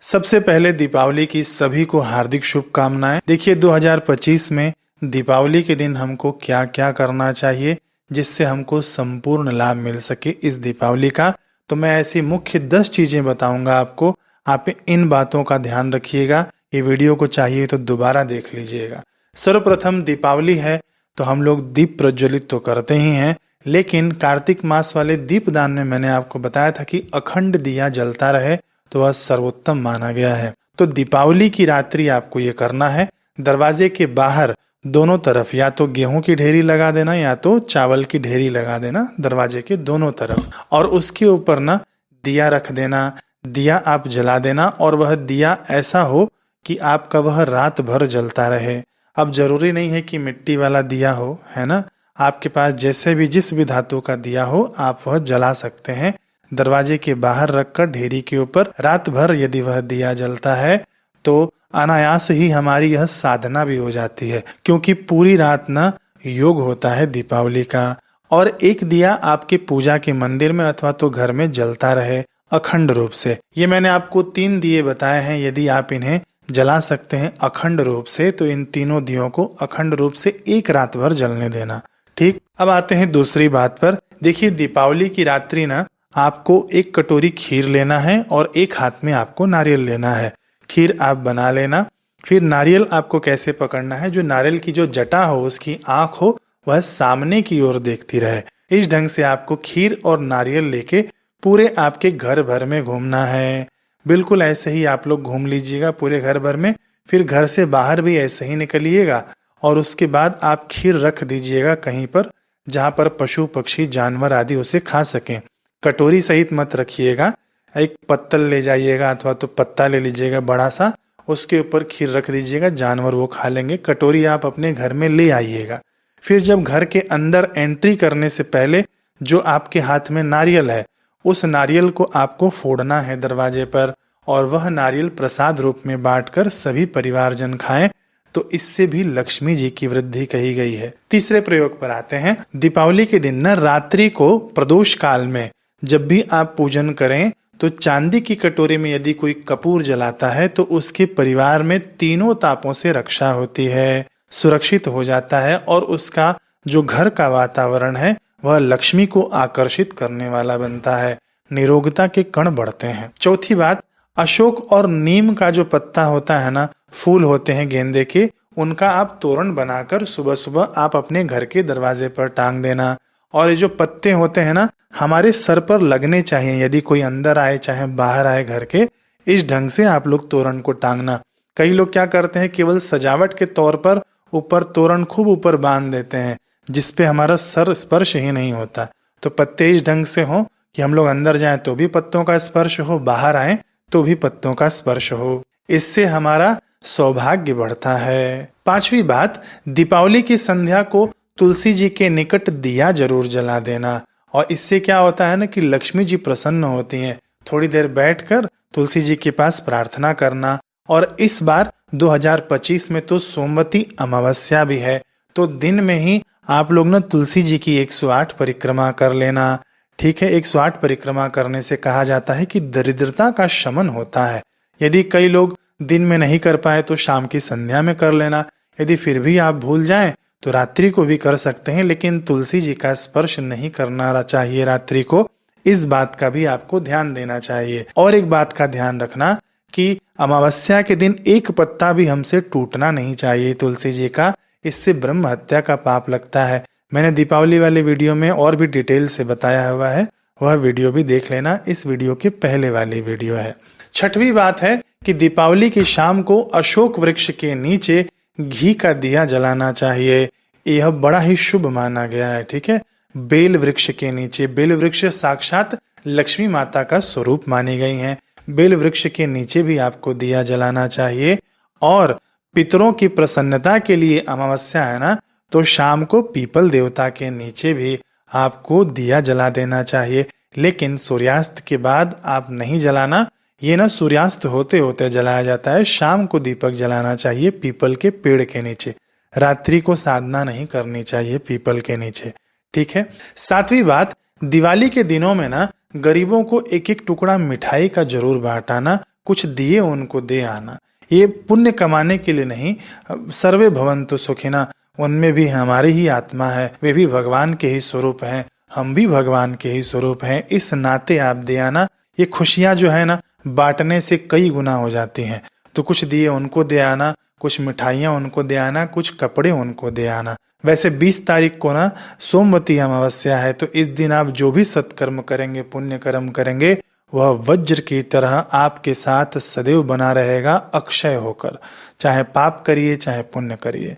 सबसे पहले दीपावली की सभी को हार्दिक शुभकामनाएं। देखिए 2025 में दीपावली के दिन हमको क्या क्या करना चाहिए जिससे हमको संपूर्ण लाभ मिल सके इस दीपावली का। तो मैं ऐसी मुख्य 10 चीजें बताऊंगा आपको। आप इन बातों का ध्यान रखिएगा। ये वीडियो को चाहिए तो दोबारा देख लीजिएगा। सर्वप्रथम दीपावली है तो हम लोग दीप प्रज्वलित तो करते ही हैं, लेकिन कार्तिक मास वाले दीपदान में मैंने आपको बताया था कि अखंड दिया जलता रहे तो वह सर्वोत्तम माना गया है। तो दीपावली की रात्रि आपको ये करना है। दरवाजे के बाहर दोनों तरफ या तो गेहूं की ढेरी लगा देना या तो चावल की ढेरी लगा देना दरवाजे के दोनों तरफ, और उसके ऊपर ना दिया रख देना। दिया आप जला देना और वह दिया ऐसा हो कि आपका वह रात भर जलता रहे। अब जरूरी नहीं है कि मिट्टी वाला दिया हो, है ना। आपके पास जैसे भी जिस भी धातु का दिया हो आप वह जला सकते हैं। दरवाजे के बाहर रखकर ढेरी के ऊपर रात भर यदि वह दिया जलता है तो अनायास ही हमारी यह साधना भी हो जाती है, क्योंकि पूरी रात ना योग होता है दीपावली का। और एक दिया आपके पूजा के मंदिर में अथवा तो घर में जलता रहे अखंड रूप से। ये मैंने आपको 3 दिए बताए हैं। यदि आप इन्हें जला सकते हैं अखंड रूप से तो इन तीनों दियों को अखंड रूप से एक रात भर जलने देना। ठीक, अब आते हैं दूसरी बात पर। देखिए दीपावली की रात्रि ना आपको एक कटोरी खीर लेना है और एक हाथ में आपको नारियल लेना है। खीर आप बना लेना। फिर नारियल आपको कैसे पकड़ना है, जो नारियल की जो जटा हो उसकी आंख हो वह सामने की ओर देखती रहे। इस ढंग से आपको खीर और नारियल लेके पूरे आपके घर भर में घूमना है। बिल्कुल ऐसे ही आप लोग घूम लीजिएगा पूरे घर भर में। फिर घर से बाहर भी ऐसे ही निकलिएगा और उसके बाद आप खीर रख दीजिएगा कहीं पर जहां पर पशु पक्षी जानवर आदि उसे खा सकें। कटोरी सहित मत रखिएगा। एक पत्तल ले जाइएगा अथवा तो पत्ता ले लीजिएगा बड़ा सा, उसके ऊपर खीर रख दीजिएगा, जानवर वो खा लेंगे। कटोरी आप अपने घर में ले आइएगा। फिर जब घर के अंदर एंट्री करने से पहले जो आपके हाथ में नारियल है उस नारियल को आपको फोड़ना है दरवाजे पर, और वह नारियल प्रसाद रूप में बांटकर सभी परिवारजन खाएं। तो इससे भी लक्ष्मी जी की वृद्धि कही गई है। तीसरे प्रयोग पर आते हैं। दीपावली के दिन न रात्रि को प्रदोष काल में जब भी आप पूजन करें तो चांदी की कटोरी में यदि कोई कपूर जलाता है तो उसके परिवार में तीनों तापों से रक्षा होती है, सुरक्षित हो जाता है और उसका जो घर का वातावरण है वह लक्ष्मी को आकर्षित करने वाला बनता है। निरोगता के कण बढ़ते हैं। चौथी बात, अशोक और नीम का जो पत्ता होता है ना, फूल होते हैं गेंदे के, उनका आप तोरण बनाकर सुबह सुबह आप अपने घर के दरवाजे पर टांग देना। और ये जो पत्ते होते हैं ना हमारे सर पर लगने चाहिए, यदि कोई अंदर आए चाहे बाहर आए घर के। इस ढंग से आप लोग तोरण को टांगना। कई लोग क्या करते हैं, केवल सजावट के तौर पर ऊपर तोरण खूब ऊपर बांध देते हैं जिसपे हमारा सर स्पर्श ही नहीं होता। तो पत्ते इस ढंग से हो कि हम लोग अंदर जाएं तो भी पत्तों का स्पर्श हो, बाहर आए तो भी पत्तों का स्पर्श हो। इससे हमारा सौभाग्य बढ़ता है। पांचवी बात, दीपावली की संध्या को तुलसी जी के निकट दिया जरूर जला देना। और इससे क्या होता है ना कि लक्ष्मी जी प्रसन्न होती हैं। थोड़ी देर बैठकर तुलसी जी के पास प्रार्थना करना। और इस बार 2025 में तो सोमवती अमावस्या भी है, तो दिन में ही आप लोग ना तुलसी जी की 108 परिक्रमा कर लेना। ठीक है, 108 परिक्रमा करने से कहा जाता है कि दरिद्रता का शमन होता है। यदि कई लोग दिन में नहीं कर पाए तो शाम की संध्या में कर लेना। यदि फिर भी आप भूल जाएं तो रात्रि को भी कर सकते हैं, लेकिन तुलसी जी का स्पर्श नहीं करना चाहिए रात्रि को। इस बात का भी आपको ध्यान देना चाहिए। और एक बात का ध्यान रखना कि अमावस्या के दिन एक पत्ता भी हमसे टूटना नहीं चाहिए तुलसी जी का। इससे ब्रह्म हत्या का पाप लगता है। मैंने दीपावली वाले वीडियो में और भी डिटेल से बताया हुआ है, वह वीडियो भी देख लेना। इस वीडियो के पहले वाली वीडियो है। छठवीं बात है कि दीपावली की शाम को अशोक वृक्ष के नीचे घी का दिया जलाना चाहिए। यह बड़ा ही शुभ माना गया है। ठीक है, बेल वृक्ष के नीचे, बेल वृक्ष साक्षात लक्ष्मी माता का स्वरूप मानी गई हैं। बेल वृक्ष के नीचे भी आपको दिया जलाना चाहिए। और पितरों की प्रसन्नता के लिए अमावस्या है ना, तो शाम को पीपल देवता के नीचे भी आपको दिया जला देना चाहिए। लेकिन सूर्यास्त के बाद आप नहीं जलाना। ये ना सूर्यास्त होते होते जलाया जाता है। शाम को दीपक जलाना चाहिए पीपल के पेड़ के नीचे। रात्रि को साधना नहीं करनी चाहिए पीपल के नीचे। ठीक है। सातवीं बात, दिवाली के दिनों में ना गरीबों को एक एक टुकड़ा मिठाई का जरूर बांटाना। कुछ दिए उनको दे आना। ये पुण्य कमाने के लिए नहीं, सर्वे भवन्तु सुखिनः, उनमें भी हमारी ही आत्मा है, वे भी भगवान के ही स्वरूप हैं, हम भी भगवान के ही स्वरूप हैं, इस नाते आप दे आना। ये खुशियां जो है ना बांटने से कई गुना हो जाती हैं। तो कुछ दिए उनको दे आना, कुछ मिठाइयां उनको दे आना, कुछ कपड़े उनको दे आना। वैसे 20 तारीख को ना सोमवती अमावस्या है, तो इस दिन आप जो भी सत्कर्म करेंगे, पुण्य कर्म करेंगे, वह वज्र की तरह आपके साथ सदैव बना रहेगा, अक्षय होकर। चाहे पाप करिए चाहे पुण्य करिए।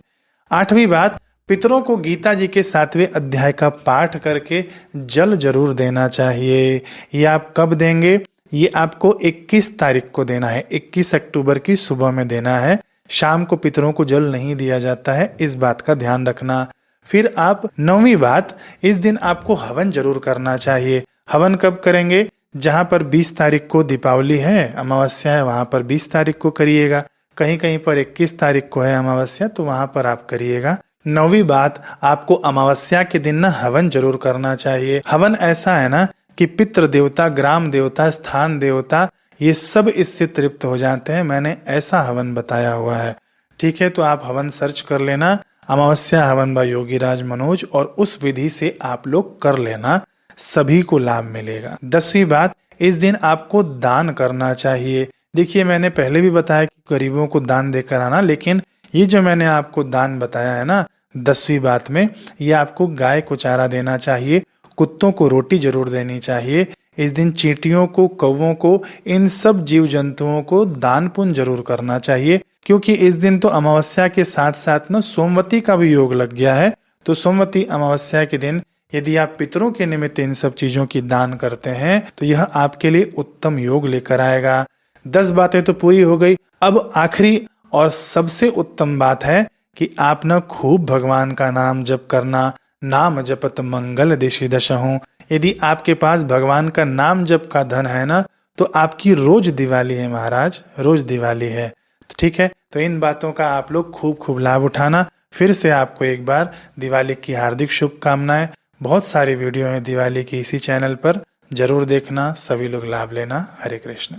8वीं बात, पितरों को गीता जी के 7वें अध्याय का पाठ करके जल जरूर देना चाहिए। ये आप कब देंगे? ये आपको 21 तारीख को देना है, 21 अक्टूबर की सुबह में देना है। शाम को पितरों को जल नहीं दिया जाता है, इस बात का ध्यान रखना। फिर आप 9वीं बात, इस दिन आपको हवन जरूर करना चाहिए। हवन कब करेंगे? जहां पर 20 तारीख को दीपावली है, अमावस्या है, वहां पर 20 तारीख को करिएगा। कहीं कहीं पर 21 तारीख को है अमावस्या, तो वहां पर आप करिएगा। 9वीं बात, आपको अमावस्या के दिन ना हवन जरूर करना चाहिए। हवन ऐसा है ना कि पितृ देवता, ग्राम देवता, स्थान देवता, ये सब इससे तृप्त हो जाते हैं। मैंने ऐसा हवन बताया हुआ है। ठीक है, तो आप हवन सर्च कर लेना, अमावस्या हवन बाय योगीराज मनोज, और उस विधि से आप लोग कर लेना, सभी को लाभ मिलेगा। 10वीं बात, इस दिन आपको दान करना चाहिए। देखिए, मैंने पहले भी बताया कि गरीबों को दान देकर आना, लेकिन ये जो मैंने आपको दान बताया है ना 10वीं बात में, ये आपको गाय को चारा देना चाहिए, कुत्तों को रोटी जरूर देनी चाहिए। इस दिन चींटियों को, कौवों को, इन सब जीव जंतुओं को दान पुण्य जरूर करना चाहिए, क्योंकि इस दिन तो अमावस्या के साथ साथ ना सोमवती का भी योग लग गया है। तो सोमवती अमावस्या के दिन यदि आप पितरों के निमित्त इन सब चीजों की दान करते हैं, तो यह आपके लिए उत्तम योग लेकर आएगा। 10 बातें तो पूरी हो गई। अब आखिरी और सबसे उत्तम बात है कि आप ना खूब भगवान का नाम जप करना। नाम जपत मंगल दिशि दशहु। यदि आपके पास भगवान का नाम जप का धन है ना, तो आपकी रोज दिवाली है महाराज, रोज दिवाली है। तो ठीक है, तो इन बातों का आप लोग खूब खूब लाभ उठाना। फिर से आपको एक बार दिवाली की हार्दिक शुभकामनाएं। बहुत सारी वीडियो हैं दिवाली की इसी चैनल पर, जरूर देखना, सभी लोग लाभ लेना। हरे कृष्ण।